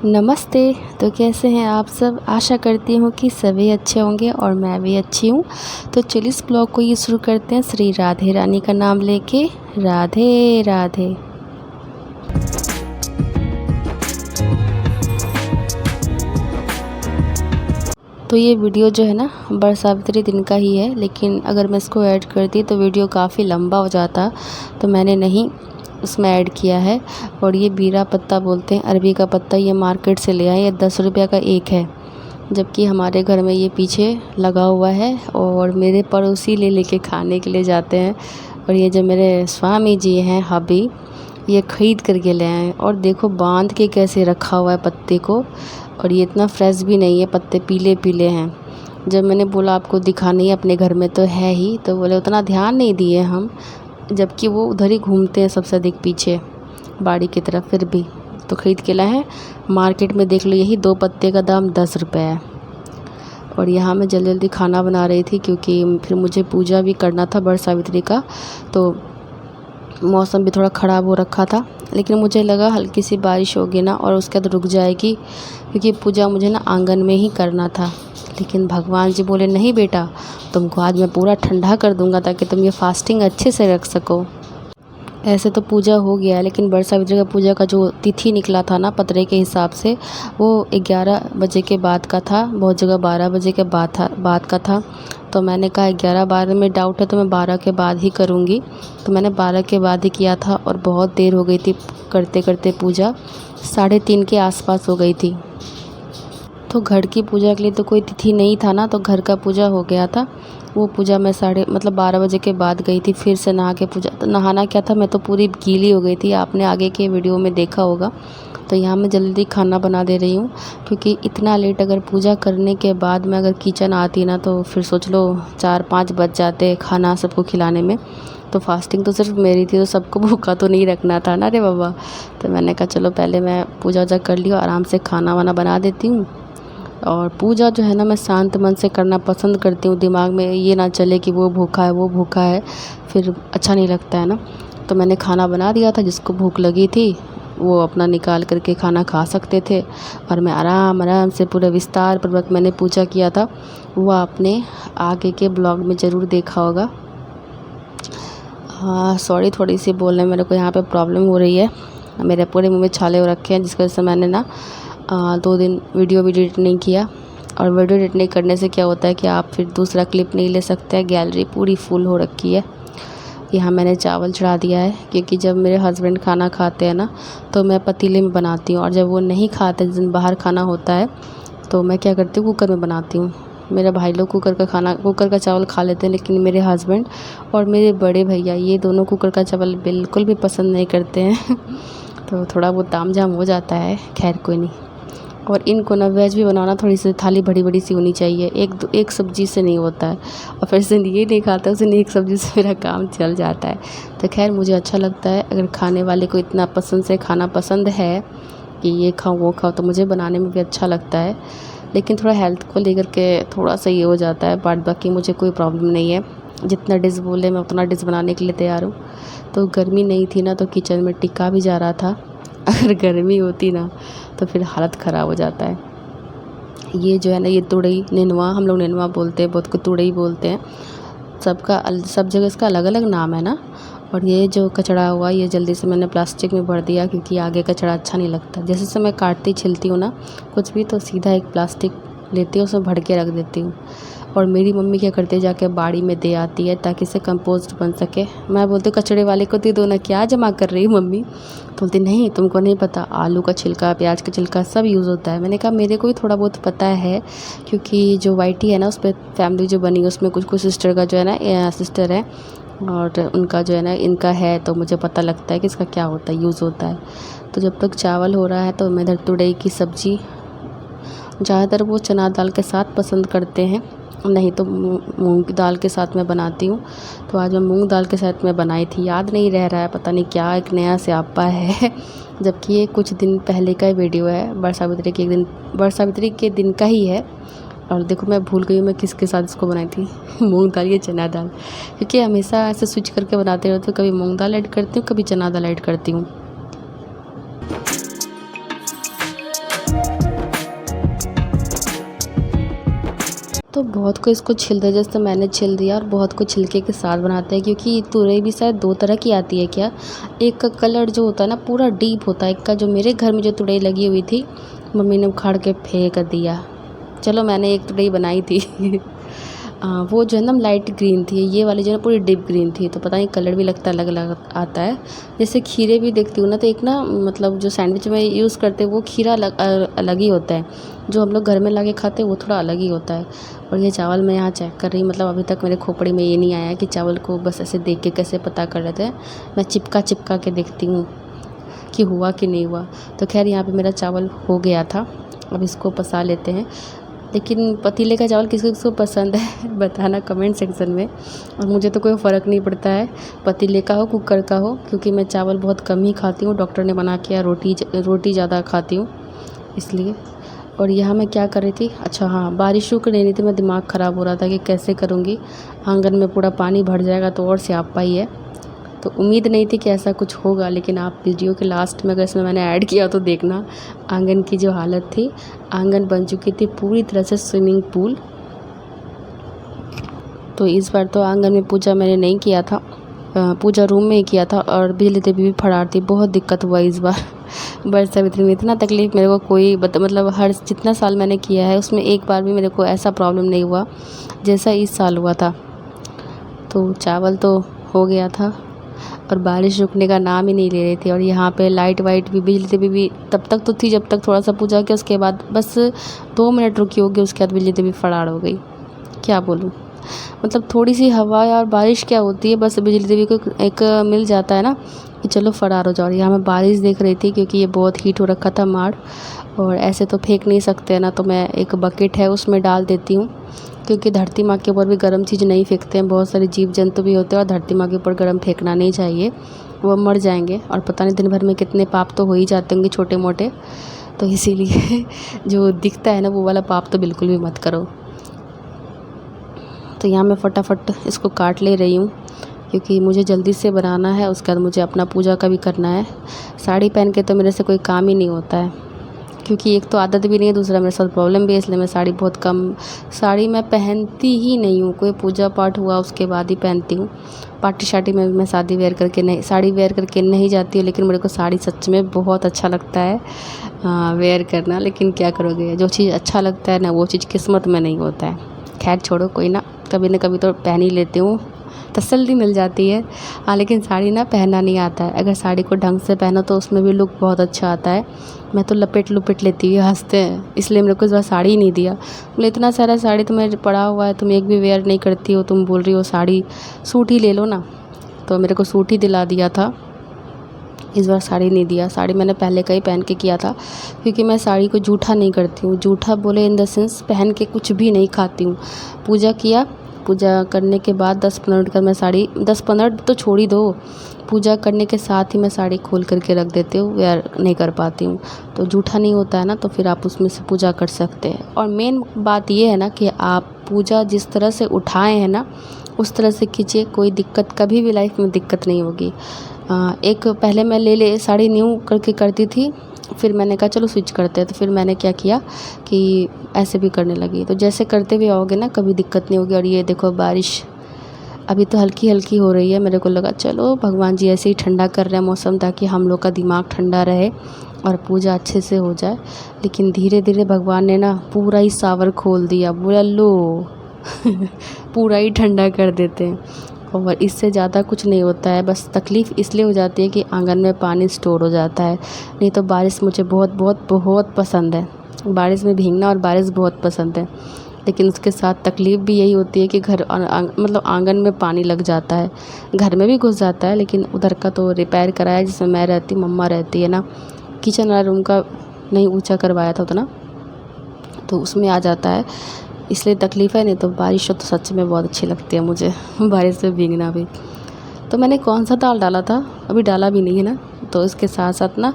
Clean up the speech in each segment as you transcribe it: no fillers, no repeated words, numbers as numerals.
नमस्ते। तो कैसे हैं आप सब? आशा करती हूँ कि सभी अच्छे होंगे और मैं भी अच्छी हूँ। तो चलिए इस ब्लॉग को ये शुरू करते हैं श्री राधे रानी का नाम लेके। राधे राधे। तो ये वीडियो जो है ना बरसावित्री सावित्री दिन का ही है, लेकिन अगर मैं इसको ऐड करती तो वीडियो काफ़ी लंबा हो जाता, तो मैंने नहीं उसमें ऐड किया है। और ये बीरा पत्ता बोलते हैं, अरबी का पत्ता। ये मार्केट से ले आए, ये 10 रुपये का एक है, जबकि हमारे घर में ये पीछे लगा हुआ है और मेरे पड़ोसी ले लेके खाने के लिए जाते हैं। और ये जो मेरे स्वामी जी हैं हबी, ये ख़रीद करके ले आए। और देखो बांध के कैसे रखा हुआ है पत्ते को, और ये इतना फ्रेश भी नहीं है, पत्ते पीले पीले हैं। जब मैंने बोला आपको दिखानी है अपने घर में तो है ही, तो बोले उतना ध्यान नहीं दिए हम, जबकि वो उधर ही घूमते हैं सबसे अधिक पीछे बाड़ी की तरफ। फिर भी तो ख़रीद के लाए हैं। मार्केट में देख लो यही 2 पत्ते का दाम 10 रुपये है। और यहाँ मैं जल्दी जल्दी खाना बना रही थी, क्योंकि फिर मुझे पूजा भी करना था बरसावित्री सावित्री का। तो मौसम भी थोड़ा ख़राब हो रखा था, लेकिन मुझे लगा हल्की सी बारिश होगी ना और उसके बाद रुक जाएगी, क्योंकि पूजा मुझे ना आंगन में ही करना था। लेकिन भगवान जी बोले नहीं बेटा, तुमको आज मैं पूरा ठंडा कर दूंगा ताकि तुम ये फास्टिंग अच्छे से रख सको। ऐसे तो पूजा हो गया है, लेकिन बरसावित्री सावित्री का पूजा का जो तिथि निकला था ना पतरे के हिसाब से, वो 11 बजे के बाद का था। बहुत जगह 12 बजे के बाद का था। तो मैंने कहा 11-12 में डाउट है तो मैं 12 के बाद ही करूँगी। तो मैंने 12 के बाद ही किया था, और बहुत देर हो गई थी करते करते पूजा। 3:30 के आसपास हो गई थी। तो घर की पूजा के लिए तो कोई तिथि नहीं था ना, तो घर का पूजा हो गया था। वो पूजा मैं 12 बजे के बाद गई थी। फिर से नहा के पूजा, तो नहाना क्या था, मैं तो पूरी गीली हो गई थी, आपने आगे के वीडियो में देखा होगा। तो यहाँ मैं जल्दी खाना बना दे रही हूँ, क्योंकि इतना लेट अगर पूजा करने के बाद मैं अगर किचन आती ना, तो फिर सोच लो 4-5 बज जाते खाना सबको खिलाने में। तो फास्टिंग तो सिर्फ मेरी थी, तो सबको भूखा तो नहीं रखना था ना रे बाबा। तो मैंने कहा चलो पहले मैं पूजा वूजा कर ली और आराम से खाना वाना बना देती हूँ। और पूजा जो है ना मैं शांत मन से करना पसंद करती हूँ, दिमाग में ये ना चले कि वो भूखा है वो भूखा है, फिर अच्छा नहीं लगता है ना। तो मैंने खाना बना दिया था, जिसको भूख लगी थी वो अपना निकाल करके खाना खा सकते थे। और मैं आराम आराम से पूरे विस्तार पूर्वक मैंने पूजा किया था। वो आपने आगे के ब्लॉग में ज़रूर देखा होगा। हाँ सॉरी, थोड़ी सी बोलने में मेरे को यहाँ पे प्रॉब्लम हो रही है, मेरे पूरे मुँह में छाले हो रखे हैं, जिसकी वजह से मैंने ना 2 दिन वीडियो भी एडिट नहीं किया। और वीडियो एडिट नहीं करने से क्या होता है कि आप फिर दूसरा क्लिप नहीं ले सकते हैं, गैलरी पूरी फुल हो रखी है। यहाँ मैंने चावल चढ़ा दिया है, क्योंकि जब मेरे हस्बैंड खाना खाते हैं ना तो मैं पतीले में बनाती हूँ, और जब वो नहीं खाते, जिस दिन बाहर खाना होता है, तो मैं क्या करती हूँ कुकर में बनाती हूँ। मेरे भाई लोग कुकर का चावल खा लेते हैं, लेकिन मेरे हस्बैंड और मेरे बड़े भैया ये दोनों कुकर का चावल बिल्कुल भी पसंद नहीं करते हैं। तो थोड़ा बहुत ताम झाम हो जाता है, खैर कोई नहीं। और इनको ना वेज भी बनाना, थोड़ी सी थाली बड़ी बड़ी सी होनी चाहिए, एक सब्ज़ी से नहीं होता है। और फिर से ये नहीं खाता, उसे एक सब्ज़ी से मेरा काम चल जाता है। तो खैर मुझे अच्छा लगता है, अगर खाने वाले को इतना पसंद से खाना पसंद है कि ये खाओ वो खाओ, तो मुझे बनाने में भी अच्छा लगता है। लेकिन थोड़ा हेल्थ को लेकर के थोड़ा सा ये हो जाता है, बट बाकी मुझे कोई प्रॉब्लम नहीं है। जितना डिश बोले मैं उतना डिश बनाने के लिए तैयार हूँ। तो गर्मी नहीं थी ना, तो किचन में टिक्का भी जा रहा था। अगर गर्मी होती ना तो फिर हालत ख़राब हो जाता है। ये जो है ना, ये तुरई नेनुआ, हम लोग नेनुआ बोलते हैं, बहुत को तुरई बोलते हैं। सब जगह इसका अलग अलग नाम है ना। और ये जो कचड़ा हुआ, ये जल्दी से मैंने प्लास्टिक में भर दिया, क्योंकि आगे कचड़ा अच्छा नहीं लगता। जैसे से मैं काटती छिलती हूँ ना कुछ भी, तो सीधा एक प्लास्टिक लेती हूँ, उसमें भर के रख देती हूँ। और मेरी मम्मी क्या करती है, जाके बाड़ी में दे आती है ताकि इसे कंपोस्ट बन सके। मैं बोलती हूँ कचड़े वाले को दे दो ना, क्या जमा कर रही हूँ मम्मी। तो बोलती नहीं तुमको नहीं पता, आलू का छिलका, प्याज का छिलका सब यूज़ होता है। मैंने कहा मेरे को भी थोड़ा बहुत पता है, क्योंकि जो वाइटी है ना उस पर फैमिली जो बनी है, उसमें कुछ सिस्टर का जो है ना सिस्टर है, और उनका जो है ना इनका है, तो मुझे पता लगता है कि इसका क्या होता है, यूज़ होता है। तो जब तक चावल हो रहा है तो मैं इधर तुरई की सब्ज़ी, ज़्यादातर वो चना दाल के साथ पसंद करते हैं, नहीं तो मूंग की दाल के साथ मैं बनाती हूँ। तो आज मैं मूंग दाल के साथ में बनाई थी, याद नहीं रह रहा है, पता नहीं क्या एक नया स्यापा है। जबकि ये कुछ दिन पहले का वीडियो है, बरसावित्री के दिन का ही है। और देखो मैं भूल गई हूँ मैं किसके साथ इसको बनाई थी। मूंग दाल या चना दाल, क्योंकि हमेशा ऐसे स्विच करके बनाते रहते हो, कभी मूंग दाल ऐड करती हूँ, कभी चना दाल ऐड करती हूँ। तो बहुत को इसको छिलते जैसे मैंने छिल दिया, और बहुत को छिलके के साथ बनाते हैं, क्योंकि तुरई भी शायद 2 तरह की आती है क्या। एक का कलर जो होता है ना पूरा डीप होता है, एक का जो मेरे घर में जो तुरई लगी हुई थी मम्मी ने उखाड़ के फेंक दिया। चलो मैंने एक तुरई बनाई थी वो जो है ना लाइट ग्रीन थी, ये वाली जो है ना पूरी डीप ग्रीन थी, तो पता नहीं कलर भी लगता अलग अलग आता है। जैसे खीरे भी देखती हूँ ना, तो एक ना मतलब जो सैंडविच में यूज़ करते हैं वो खीरा अलग ही होता है, जो हम लोग घर में ला के खाते हैं वो थोड़ा अलग ही होता है। और ये चावल मैं यहाँ चेक कर रही, मतलब अभी तक मेरे खोपड़ी में ये नहीं आया कि चावल को बस ऐसे देख के कैसे पता कर लेते हैं, मैं चिपका के देखती हूँ कि हुआ कि नहीं हुआ। तो खैर यहाँ पे मेरा चावल हो गया था, अब इसको पसा लेते हैं। लेकिन पतीले का चावल किसको किसको पसंद है बताना कमेंट सेक्शन में। और मुझे तो कोई फ़र्क नहीं पड़ता है पतीले का हो कुकर का हो, क्योंकि मैं चावल बहुत कम ही खाती हूँ, डॉक्टर ने मना किया रोटी ज़्यादा खाती हूँ इसलिए। और यहाँ मैं क्या कर रही थी, अच्छा हाँ, बारिश रुक नहीं रही थी, मैं दिमाग ख़राब हो रहा था कि कैसे करूँगी, आंगन में पूरा पानी भर जाएगा तो और स्यापा ही है। तो उम्मीद नहीं थी कि ऐसा कुछ होगा, लेकिन आप वीडियो के लास्ट में अगर इसमें मैंने ऐड किया तो देखना आंगन की जो हालत थी। आंगन बन चुकी थी पूरी तरह से स्विमिंग पूल। तो इस बार तो आंगन में पूजा मैंने नहीं किया था, पूजा रूम में ही किया था, और बिजली देवी भी फरार थी, बहुत दिक्कत हुआ इस बार बरसा में इतना तकलीफ़ मेरे को कोई मतलब हर जितना साल मैंने किया है उसमें एक बार भी मेरे को ऐसा प्रॉब्लम नहीं हुआ जैसा इस साल हुआ था। तो चावल तो हो गया था और बारिश रुकने का नाम ही नहीं ले रही थी। और यहाँ पे लाइट वाइट भी बिजली देवी तब तक तो थी जब तक थोड़ा सा पूजा किया, उसके बाद बस 2 मिनट रुकी होगी, उसके बाद बिजली देवी फरार हो गई। क्या बोलूँ, मतलब थोड़ी सी हवा और बारिश क्या होती है, बस बिजली देवी को एक मिल जाता है ना कि चलो फरार हो जाओ। यहाँ मैं बारिश देख रही थी क्योंकि ये बहुत हीट हो रखा था माड़, और ऐसे तो फेंक नहीं सकते ना, तो मैं एक बकेट है उसमें डाल देती हूँ, क्योंकि धरती माँ के ऊपर भी गर्म चीज़ नहीं फेंकते हैं, बहुत सारे जीव जंतु भी होते हैं, और धरती माँ के ऊपर गर्म फेंकना नहीं चाहिए, वो मर जाएंगे, और पता नहीं दिन भर में कितने पाप तो हो ही जाते होंगे छोटे मोटे। तो इसीलिए जो दिखता है ना वो वाला पाप तो बिल्कुल भी मत करो। तो यहाँ मैं फटाफट इसको काट ले रही हूँ क्योंकि मुझे जल्दी से बनाना है, उसके बाद मुझे अपना पूजा का भी करना है। साड़ी पहन के तो मेरे से कोई काम ही नहीं होता है, क्योंकि एक तो आदत भी नहीं है, दूसरा मेरे साथ प्रॉब्लम भी है, इसलिए मैं साड़ी बहुत कम, साड़ी मैं पहनती ही नहीं हूँ। कोई पूजा पाठ हुआ उसके बाद ही पहनती हूँ। पार्टी शार्टी में भी मैं साड़ी वेयर करके नहीं जाती हूँ, लेकिन मेरे को साड़ी सच में बहुत अच्छा लगता है वेयर करना। लेकिन क्या करोगे, जो चीज़ अच्छा लगता है ना वो चीज़ किस्मत में नहीं होता है। खैर छोड़ो, कोई ना, कभी ना कभी तो पहन ही लेती हूँ, तसल्ली मिल जाती है। हाँ, लेकिन साड़ी ना पहनना नहीं आता है, अगर साड़ी को ढंग से पहनो तो उसमें भी लुक बहुत अच्छा आता है। मैं तो लपेट लेती हूँ, हंसते हैं, इसलिए मेरे को इस बार साड़ी ही नहीं दिया। बोले इतना सारा साड़ी तुम्हें पड़ा हुआ है, तुम एक भी वेयर नहीं करती हो, तुम बोल रही हो साड़ी, सूट ही ले लो ना। तो मेरे को सूट ही दिला दिया था, इस बार साड़ी नहीं दिया। साड़ी मैंने पहले का ही पहन के किया था, क्योंकि मैं साड़ी को जूठा नहीं करती हूँ। जूठा बोले इन द सेंस पहन के कुछ भी नहीं खाती हूँ। पूजा किया, पूजा करने के बाद 10-15 मिनट का मैं साड़ी, 10-15 तो छोड़ ही दो, पूजा करने के साथ ही मैं साड़ी खोल करके रख देती हूँ, वेयर नहीं कर पाती हूँ। तो जूठा नहीं होता है ना, तो फिर आप उसमें से पूजा कर सकते हैं। और मेन बात ये है ना कि आप पूजा जिस तरह से उठाए हैं ना उस तरह से कीजिए, कोई दिक्कत कभी भी लाइफ में दिक्कत नहीं होगी। एक पहले मैं ले साड़ी न्यू करके करती थी, फिर मैंने कहा चलो स्विच करते हैं, तो फिर मैंने क्या किया कि ऐसे भी करने लगी। तो जैसे करते हुए आओगे ना कभी दिक्कत नहीं होगी। और ये देखो बारिश अभी तो हल्की हल्की हो रही है, मेरे को लगा चलो भगवान जी ऐसे ही ठंडा कर रहे हैं मौसम, ताकि हम लोग का दिमाग ठंडा रहे और पूजा अच्छे से हो जाए। लेकिन धीरे धीरे भगवान ने ना पूरा ही सावर खोल दिया, बोला लो पूरा ही ठंडा कर देते हैं। और इससे ज़्यादा कुछ नहीं होता है, बस तकलीफ़ इसलिए हो जाती है कि आंगन में पानी स्टोर हो जाता है। नहीं तो बारिश मुझे बहुत बहुत बहुत पसंद है, बारिश में भीगना और बारिश बहुत पसंद है। लेकिन उसके साथ तकलीफ़ भी यही होती है कि घर मतलब आंगन में पानी लग जाता है, घर में भी घुस जाता है। लेकिन उधर का तो रिपेयर कराया जिसमें मैं रहती, मम्मा रहती है ना, किचन वाला रूम का नहीं ऊँचा करवाया था उतना, तो उसमें आ जाता है, इसलिए तकलीफ़ है। नहीं तो बारिश तो सच में बहुत अच्छी लगती है मुझे बारिश में भीगना भी। तो मैंने कौन सा दाल डाला था, अभी डाला भी नहीं है ना, तो इसके साथ साथ ना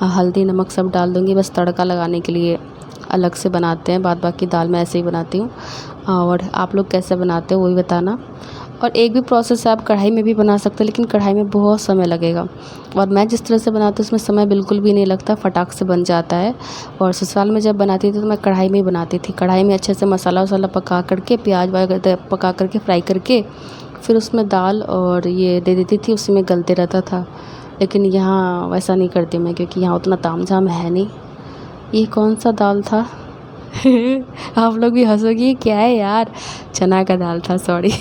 हल्दी नमक सब डाल दूँगी, बस तड़का लगाने के लिए अलग से बनाते हैं, बाद बाकी दाल मैं ऐसे ही बनाती हूँ। और आप लोग कैसे बनाते हो वही बताना। और एक भी प्रोसेस है, आप कढ़ाई में भी बना सकते हैं, लेकिन कढ़ाई में बहुत समय लगेगा। और मैं जिस तरह से बनाती हूँ उसमें समय बिल्कुल भी नहीं लगता, फटाक से बन जाता है। और ससुराल में जब बनाती थी तो मैं कढ़ाई में ही बनाती थी। कढ़ाई में अच्छे से मसाला वसाला पका करके, प्याज वगैरह पका करके, फ्राई करके, फिर उसमें दाल और ये दे देती थी, उसी में गलते रहता था। लेकिन यहाँ वैसा नहीं करती मैं, क्योंकि यहाँ उतना तामझाम है नहीं। ये कौन सा दाल था? आप लोग भी हंसोगे, क्या है यार? चना का दाल था, सॉरी।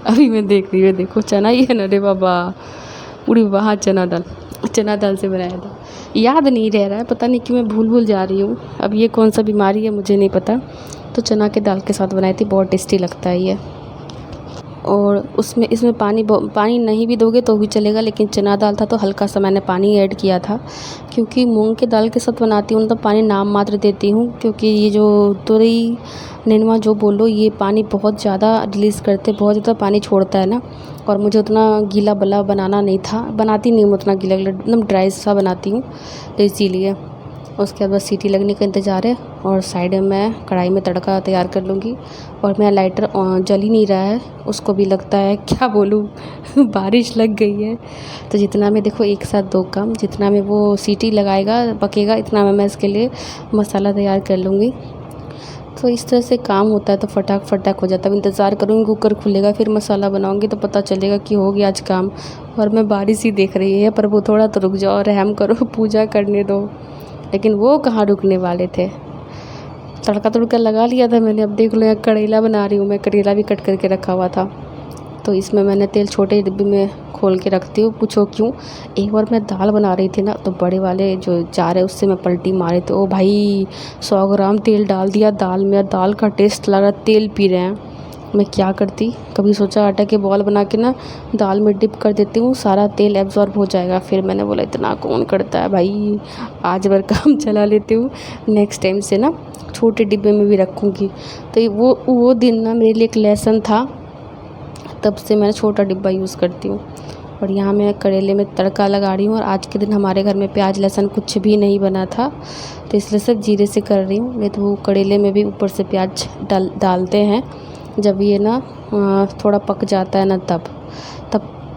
अभी मैं देख रही हूँ, देखो चना ही है ना रे बाबा, पूरी वहाँ चना दाल से बनाया था। याद नहीं रह रहा है, पता नहीं क्यों मैं भूल जा रही हूँ। अब ये कौन सा बीमारी है मुझे नहीं पता। तो चना के दाल के साथ बनाई थी, बहुत टेस्टी लगता है ये। और इसमें पानी नहीं भी दोगे तो भी चलेगा, लेकिन चना दाल था तो हल्का सा मैंने पानी ऐड किया था, क्योंकि मूंग की दाल के साथ बनाती हूँ तो पानी नाम मात्र देती हूँ, क्योंकि ये जो तुरई नेनुआ जो बोलो, ये पानी बहुत ज़्यादा रिलीज़ करते, बहुत ज़्यादा पानी छोड़ता है ना। और मुझे उतना गीला बला बनाना नहीं था, बनाती नहीं हूँ उतना गीला एकदम ड्राई सा बनाती हूँ, तो इसीलिए। उसके बाद बस सीटी लगने का इंतज़ार है। और साइड में मैं कढ़ाई में तड़का तैयार कर लूँगी। और मेरा लाइटर जल ही नहीं रहा है, उसको भी लगता है, क्या बोलूँ, बारिश लग गई है। तो जितना में देखो एक साथ दो काम, जितना में वो सीटी लगाएगा पकेगा, इतना में मैं इसके लिए मसाला तैयार कर लूँगी। तो इस तरह से काम होता है, तो फटाक हो जाता है। इंतज़ार करूँगी कुकर खुलेगा, फिर मसाला बनाऊँगी तो पता चलेगा कि हो गया आज काम। और मैं बारिश ही देख रही है, पर वो थोड़ा तो रुक जाओ, रहम करो, पूजा करने दो। लेकिन वो कहाँ रुकने वाले थे। तड़का लगा लिया था मैंने। अब देख लो, यहाँ करेला बना रही हूँ मैं, करेला भी कट करके रखा हुआ था। तो इसमें मैंने तेल छोटे डिब्बे में खोल के रखती हूँ, पूछो क्यों। एक बार मैं दाल बना रही थी ना, तो बड़े वाले जो जार है उससे मैं पलटी मारी, तो ओ भाई 100 ग्राम तेल डाल दिया दाल में। दाल का टेस्ट लगा, तेल पी रहे हैं। मैं क्या करती, कभी सोचा आटा के बॉल बना के ना दाल में डिप कर देती हूँ, सारा तेल एब्जॉर्ब हो जाएगा। फिर मैंने बोला इतना कौन करता है भाई, आज बार काम चला लेती हूँ, नेक्स्ट टाइम से ना छोटे डिब्बे में भी रखूँगी। तो वो दिन ना मेरे लिए एक लेसन था, तब से मैं छोटा डिब्बा यूज़ करती हूँ। और यहाँ मैं करेले में तड़का लगा रही हूँ। और आज के दिन हमारे घर में प्याज लहसुन कुछ भी नहीं बना था, तो इसलिए सिर्फ जीरे से कर रही हूँ। नहीं तो वो करेले में भी ऊपर से प्याज डालते हैं, जब ये ना थोड़ा पक जाता है ना, तब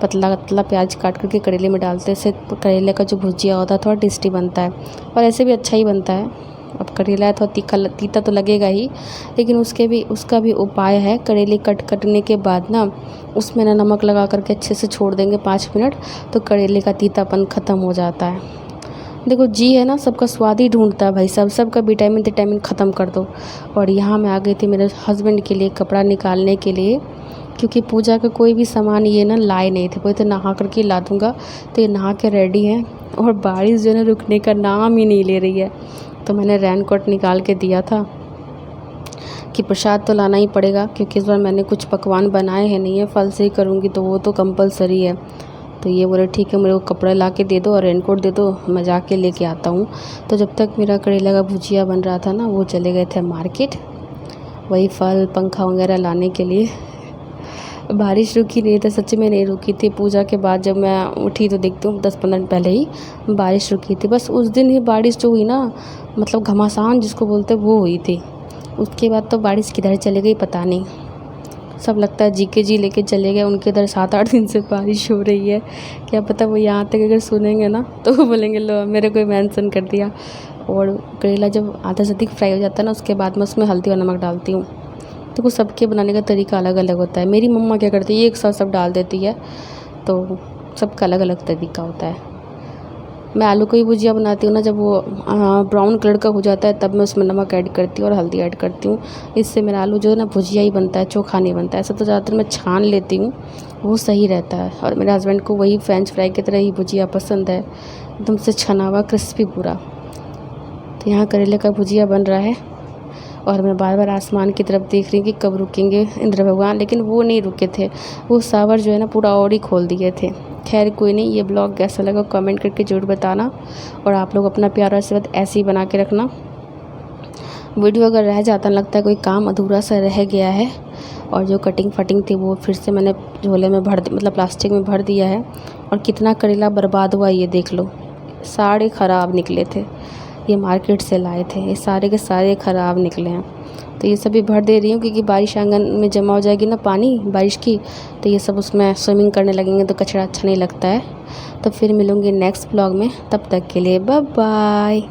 पतला प्याज काट करके करेले में डालते हैं। इससे करेले का जो भुजिया होता है थोड़ा टेस्टी बनता है, और ऐसे भी अच्छा ही बनता है। अब करेला है थोड़ा तीता तो लगेगा ही, लेकिन उसका भी उपाय है। करेले कटने के बाद ना उसमें ना नमक लगा करके अच्छे से छोड़ देंगे 5 मिनट, तो करेले का तीतापन ख़त्म हो जाता है। देखो जी है ना, सबका स्वाद ही ढूंढता है भाई, सबका विटामिन ख़त्म कर दो। और यहाँ मैं आ गई थी मेरे हस्बैंड के लिए कपड़ा निकालने के लिए, क्योंकि पूजा का कोई भी सामान ये ना लाए नहीं थे। बोले तो नहा करके ला दूँगा, तो ये नहा के रेडी हैं। और बारिश जो है ना रुकने का नाम ही नहीं ले रही है। तो मैंने रेनकोट निकाल के दिया था कि प्रसाद तो लाना ही पड़ेगा, क्योंकि इस बार मैंने कुछ पकवान बनाए हैं नहीं है, फल से ही करूँगी, तो वो तो कंपलसरी है। तो ये बोले ठीक है, मेरे को कपड़ा ला के दे दो और रेनकोट दे दो, मैं जाके लेके आता हूँ। तो जब तक मेरा करेला का भुजिया बन रहा था ना, वो चले गए थे मार्केट, वही फल पंखा वगैरह लाने के लिए। बारिश रुकी नहीं, तो सच्ची में नहीं रुकी थी। पूजा के बाद जब मैं उठी तो देखती हूँ 10-15 मिनट पहले ही बारिश रुकी थी। बस उस दिन ही बारिश जो हुई ना, मतलब घमासान जिसको बोलते वो हुई थी। उसके बाद तो बारिश किधर चली गई पता नहीं। सब लगता है जी लेके चले गए, उनके इधर 7-8 दिन से बारिश हो रही है। क्या पता वो यहाँ तक अगर सुनेंगे ना तो वो बोलेंगे लो मेरे को मेंशन कर दिया। और करेला जब आधा से अधिक फ्राई हो जाता है ना, उसके बाद मैं उसमें हल्दी और नमक डालती हूँ। तो कुछ सबके बनाने का तरीका अलग अलग होता है। मेरी मम्मा क्या करती है, एक साथ सब डाल देती है, तो सबका अलग अलग तरीका होता है। मैं आलू की भुजिया बनाती हूँ ना, जब वो ब्राउन कलर का हो जाता है तब मैं उसमें नमक ऐड करती हूँ और हल्दी ऐड करती हूँ। इससे मेरा आलू जो है ना भुजिया ही बनता है, चोखा नहीं बनता है। ऐसा तो ज़्यादातर मैं छान लेती हूँ, वो सही रहता है। और मेरे हस्बैंड को वही फ्रेंच फ्राई की तरह ही भुजिया पसंद है, एकदम से छना हुआ क्रिस्पी पूरा। तो यहाँ करेले का भुजिया बन रहा है और मैं बार बार आसमान की तरफ देख रही हूँ कि कब रुकेंगे इंद्र भगवान, लेकिन वो नहीं रुके थे। वो सावर जो है ना पूरा और ही खोल दिए थे। खैर कोई नहीं, ये ब्लॉग कैसा लगा कमेंट करके ज़रूर बताना। और आप लोग अपना प्यार आशीर्वाद ऐसे ही बना के रखना। वीडियो अगर रह जाता, लगता है कोई काम अधूरा सा रह गया है, और जो कटिंग फटिंग थी वो फिर से मैंने झोले में मतलब प्लास्टिक में भर दिया है। और कितना करेला बर्बाद हुआ ये देख लो, सारे ख़राब निकले थे। ये मार्केट से लाए थे, ये सारे के सारे ख़राब निकले हैं। तो ये सभी भर दे रही हूँ क्योंकि बारिश आंगन में जमा हो जाएगी ना पानी बारिश की, तो ये सब उसमें स्विमिंग करने लगेंगे तो कचरा अच्छा नहीं लगता है। तो फिर मिलूँगी नेक्स्ट ब्लॉग में, तब तक के लिए बाय बाय।